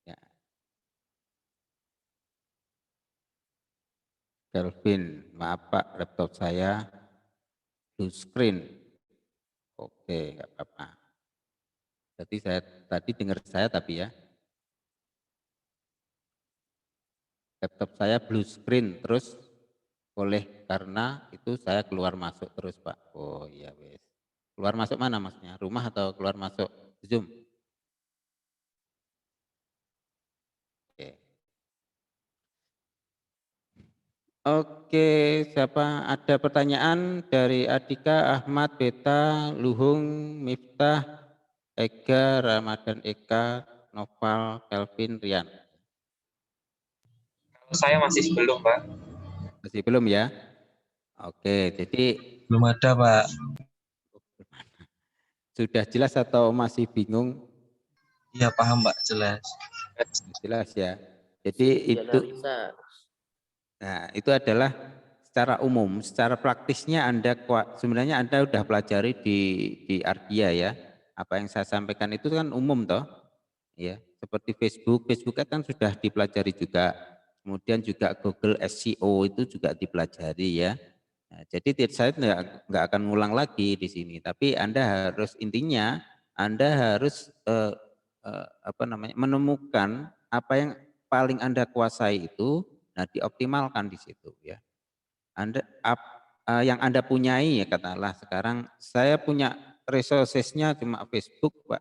[SPEAKER 2] Ya, Kelvin, maaf Pak, laptop saya blue screen. Oke, nggak apa-apa. Jadi saya tadi dengar saya tapi, ya, laptop saya blue screen terus oleh karena itu saya keluar masuk terus Pak. Oh iya wes. Keluar masuk mana maksudnya? Rumah atau keluar masuk Zoom? Oke. Oke, siapa ada pertanyaan dari Adika, Ahmad, Beta, Luhung, Miftah, Ega, Ramadan Eka, Noval, Kelvin, Rian?
[SPEAKER 1] Saya masih belum, Pak.
[SPEAKER 2] Masih belum, ya? Oke, jadi
[SPEAKER 3] Belum ada, Pak.
[SPEAKER 2] sudah jelas atau masih bingung?
[SPEAKER 3] Iya, paham, Pak, jelas.
[SPEAKER 2] Jelas, ya. Jadi itu, nah, itu adalah secara umum, secara praktisnya sebenarnya Anda sudah pelajari di Ardia, ya. Apa yang saya sampaikan itu kan umum toh, ya. Seperti Facebook kan sudah dipelajari juga. Kemudian juga Google SEO itu juga dipelajari, ya. Nah, jadi saya nggak akan ngulang lagi di sini, tapi Anda harus intinya Anda harus apa namanya menemukan apa yang paling Anda kuasai itu, nah dioptimalkan di situ, ya. Yang Anda punyai, ya, katakanlah sekarang saya punya resourcesnya cuma Facebook, Pak.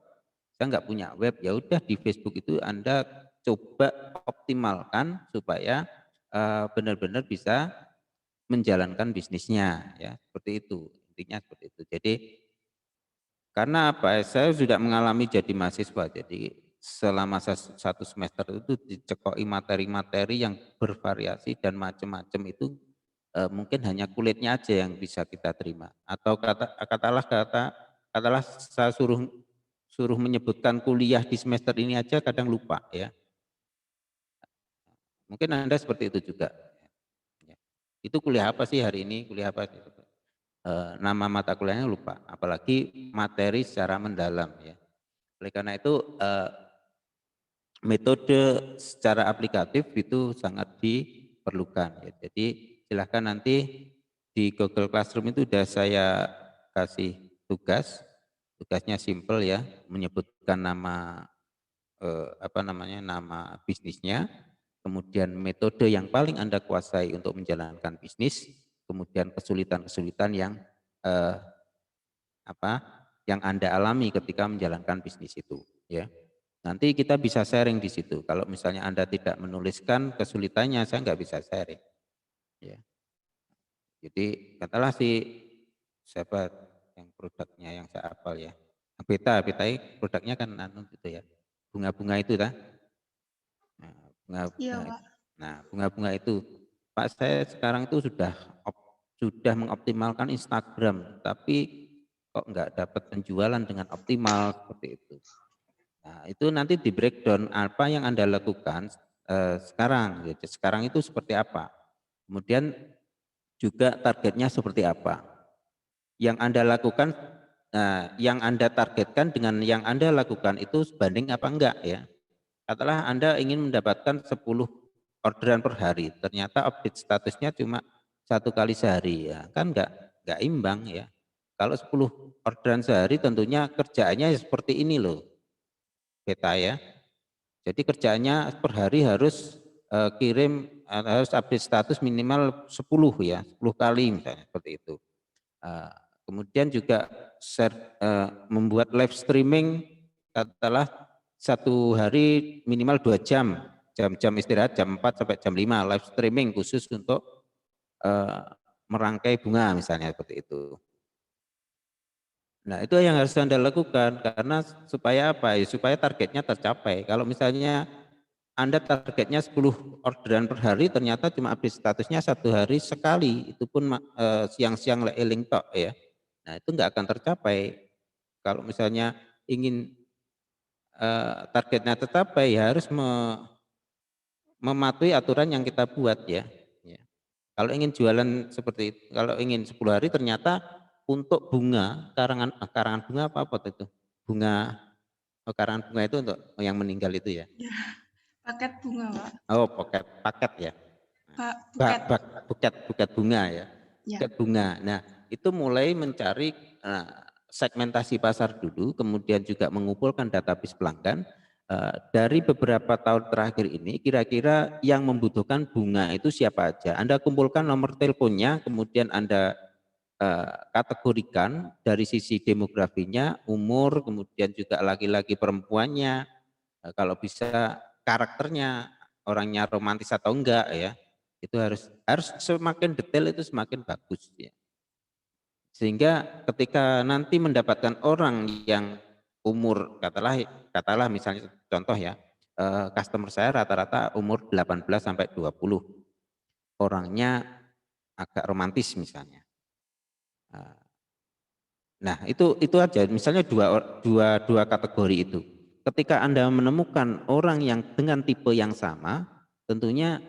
[SPEAKER 2] Saya nggak punya web, ya udah di Facebook itu Anda coba optimalkan supaya benar-benar bisa menjalankan bisnisnya, ya, seperti itu. Intinya seperti itu. Jadi karena apa? Saya sudah mengalami jadi mahasiswa. Jadi selama satu semester itu dicekoi materi-materi yang bervariasi dan macam-macam itu mungkin hanya kulitnya aja yang bisa kita terima. Atau katalah saya suruh menyebutkan kuliah di semester ini aja kadang lupa, ya. Mungkin Anda seperti itu juga. Ya. Itu kuliah apa sih hari ini? Kuliah apa? Nama mata kuliahnya lupa. Apalagi materi secara mendalam ya. Oleh karena itu metode secara aplikatif itu sangat diperlukan ya. Jadi silahkan nanti di Google Classroom itu sudah saya kasih tugas. Tugasnya simple ya, menyebutkan nama nama bisnisnya, kemudian metode yang paling Anda kuasai untuk menjalankan bisnis, kemudian kesulitan-kesulitan yang eh, yang Anda alami ketika menjalankan bisnis itu ya. Nanti kita bisa sharing di situ. Kalau misalnya Anda tidak menuliskan kesulitannya, saya nggak bisa sharing ya. Jadi katalah siapa yang produknya yang saya hafal ya. Beta produknya kan gitu ya. Bunga-bunga itu kan. Nah,
[SPEAKER 4] Iya,
[SPEAKER 2] bunga-bunga
[SPEAKER 4] Pak.
[SPEAKER 2] nah, bunga-bunga itu Pak, saya sekarang itu sudah mengoptimalkan Instagram, tapi kok nggak dapat penjualan dengan optimal seperti itu. Nah, itu nanti di breakdown apa yang Anda lakukan sekarang. Gitu. Sekarang itu seperti apa. Kemudian juga targetnya seperti apa. Yang Anda lakukan, yang Anda targetkan dengan yang Anda lakukan itu sebanding apa enggak ya. Katakanlah Anda ingin mendapatkan 10 orderan per hari, ternyata update statusnya cuma 1 kali sehari ya, kan enggak imbang ya. Kalau 10 orderan sehari tentunya kerjaannya seperti ini loh, beta ya. Jadi kerjaannya per hari harus harus update status minimal 10 ya, 10 kali misalnya seperti itu. Kemudian juga membuat live streaming katakanlah 1 hari minimal 2 jam, jam istirahat jam 4 sampai jam 5 live streaming khusus untuk merangkai bunga misalnya seperti itu. Nah itu yang harus Anda lakukan karena supaya apa ya, supaya targetnya tercapai. Kalau misalnya Anda targetnya 10 orderan per hari ternyata cuma update statusnya 1 hari sekali, itu pun siang-siang eling tok ya. Nah itu enggak akan tercapai. Kalau misalnya ingin targetnya tercapai ya harus mematuhi aturan yang kita buat ya. Ya. Kalau ingin jualan seperti itu, kalau ingin 10 hari ternyata untuk bunga, karangan bunga apa itu? Bunga, karangan bunga itu untuk yang meninggal itu ya?
[SPEAKER 4] Ya, paket bunga, Pak.
[SPEAKER 2] Oh, paket ya?
[SPEAKER 4] Buket.
[SPEAKER 2] Buket bunga ya?
[SPEAKER 4] Ya.
[SPEAKER 2] Buket bunga. Nah, itu mulai mencari segmentasi pasar dulu, kemudian juga mengumpulkan database pelanggan. Dari beberapa tahun terakhir ini, kira-kira yang membutuhkan bunga itu siapa aja? Anda kumpulkan nomor teleponnya, kemudian Anda kategorikan dari sisi demografinya, umur, kemudian juga laki-laki perempuannya, kalau bisa karakternya, orangnya romantis atau enggak ya, itu harus semakin detail itu semakin bagus ya. Sehingga ketika nanti mendapatkan orang yang umur katalah misalnya contoh ya, customer saya rata-rata umur 18 sampai 20. Orangnya agak romantis misalnya. Nah, itu aja misalnya dua kategori itu. Ketika Anda menemukan orang yang dengan tipe yang sama, tentunya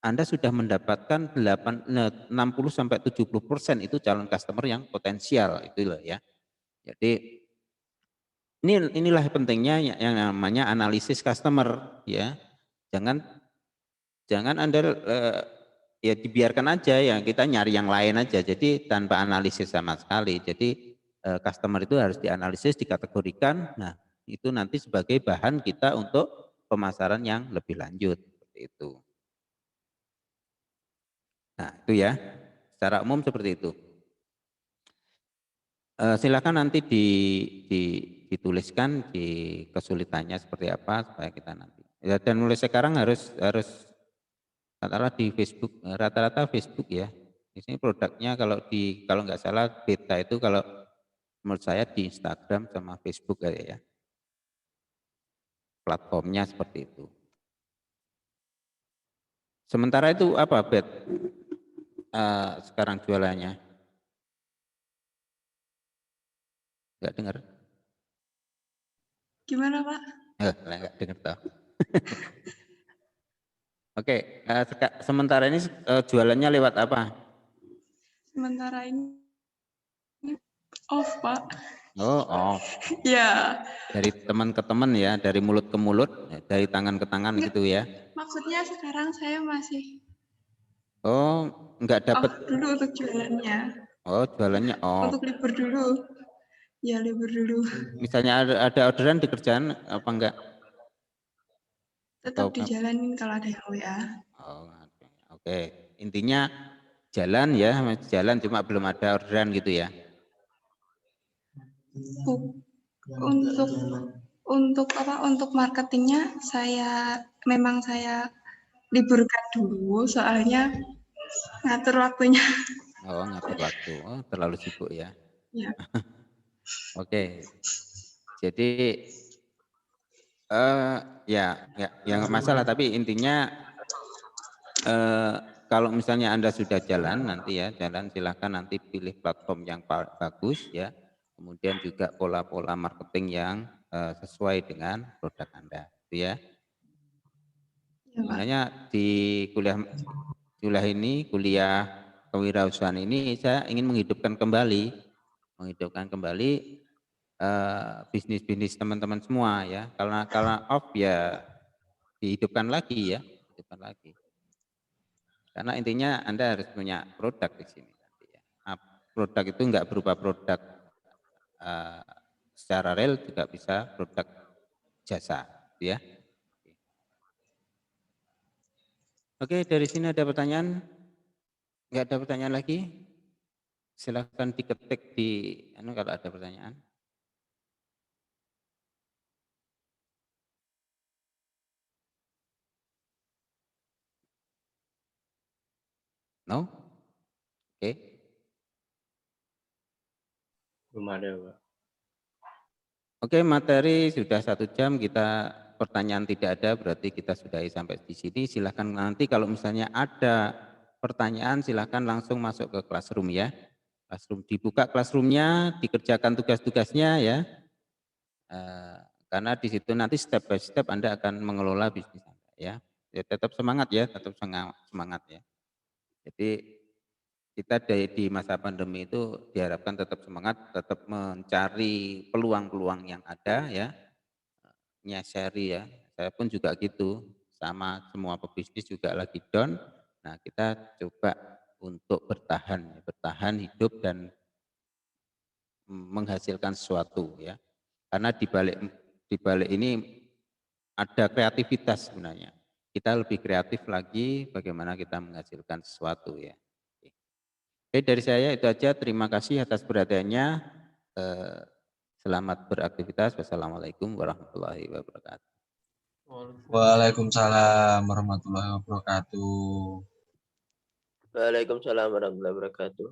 [SPEAKER 2] Anda sudah mendapatkan 60 sampai 70% itu calon customer yang potensial itu loh ya. Jadi inilah pentingnya yang namanya analisis customer ya. Jangan Anda ya dibiarkan aja ya kita nyari yang lain aja. Jadi tanpa analisis sama sekali. Jadi customer itu harus dianalisis, dikategorikan. Nah, itu nanti sebagai bahan kita untuk pemasaran yang lebih lanjut seperti itu. Nah, itu ya. Secara umum seperti itu. Silakan nanti dituliskan di kesulitannya seperti apa supaya kita nanti. Ya, dan mulai sekarang harus katakanlah di Facebook, rata-rata Facebook ya. Di sini produknya kalau nggak salah beta itu kalau menurut saya di Instagram sama Facebook ya. Platformnya seperti itu. Sementara itu apa Bet? Sekarang jualannya? Nggak dengar?
[SPEAKER 4] Gimana, Pak?
[SPEAKER 2] Nggak dengar tahu. Oke, sementara ini jualannya lewat apa?
[SPEAKER 4] Sementara ini off, Pak.
[SPEAKER 2] Oh,
[SPEAKER 4] Ya,
[SPEAKER 2] dari teman ke teman ya, dari mulut ke mulut, dari tangan ke tangan
[SPEAKER 4] Nggak.
[SPEAKER 2] gitu ya.
[SPEAKER 4] maksudnya sekarang saya masih
[SPEAKER 2] Oh, enggak dapat.
[SPEAKER 4] off dulu untuk jualannya.
[SPEAKER 2] Oh, jualannya off.
[SPEAKER 4] Untuk libur dulu. Ya, libur dulu.
[SPEAKER 2] Misalnya ada orderan di kerjaan apa enggak?
[SPEAKER 4] Tetap
[SPEAKER 2] Atau
[SPEAKER 4] dijalanin kalau ada yang WA.
[SPEAKER 2] oh, oke. Intinya jalan ya, jalan cuma belum ada orderan gitu ya.
[SPEAKER 4] Untuk untuk marketingnya memang saya liburkan dulu soalnya ngatur waktunya.
[SPEAKER 2] Oh, ngatur waktu. Oh, terlalu sibuk ya.
[SPEAKER 4] Ya.
[SPEAKER 2] Oke. Jadi ya nggak masalah, tapi intinya kalau misalnya Anda sudah jalan nanti ya, silahkan nanti pilih platform yang bagus ya. Kemudian juga pola-pola marketing yang sesuai dengan produk Anda, gitu ya.
[SPEAKER 4] Ya, Pak.
[SPEAKER 2] Sebenarnya di kuliah ini, kuliah kewirausahaan ini saya ingin menghidupkan kembali bisnis-bisnis teman-teman semua ya. Kalau off ya dihidupkan lagi ya, hidupkan lagi. Karena intinya Anda harus punya produk di sini nanti ya. Produk itu enggak berupa produk secara real, juga bisa produk jasa, ya. Oke, dari sini ada pertanyaan? Enggak ada pertanyaan lagi? Silahkan diketik di kalau ada pertanyaan. No? Oke.
[SPEAKER 5] Belum ada, Pak.
[SPEAKER 2] Oke, materi sudah 1 jam, kita pertanyaan tidak ada, berarti kita sudahi sampai di sini. Silahkan nanti kalau misalnya ada pertanyaan, silahkan langsung masuk ke classroom ya. Classroom dibuka, classroomnya dikerjakan tugas-tugasnya ya. Karena di situ nanti step by step Anda akan mengelola bisnis Anda ya. Ya tetap semangat ya, tetap semangat ya. Jadi kita di masa pandemi itu diharapkan tetap semangat, tetap mencari peluang-peluang yang ada ya, nyasari ya. Saya pun juga gitu, sama semua pebisnis juga lagi down. Nah kita coba untuk bertahan hidup dan menghasilkan sesuatu ya. Karena di balik ini ada kreativitas sebenarnya. Kita lebih kreatif lagi bagaimana kita menghasilkan sesuatu ya. Oke, dari saya itu aja. Terima kasih atas perhatiannya. Selamat beraktivitas. Wassalamualaikum warahmatullahi wabarakatuh.
[SPEAKER 3] Waalaikumsalam warahmatullahi wabarakatuh.
[SPEAKER 5] Waalaikumsalam warahmatullahi wabarakatuh.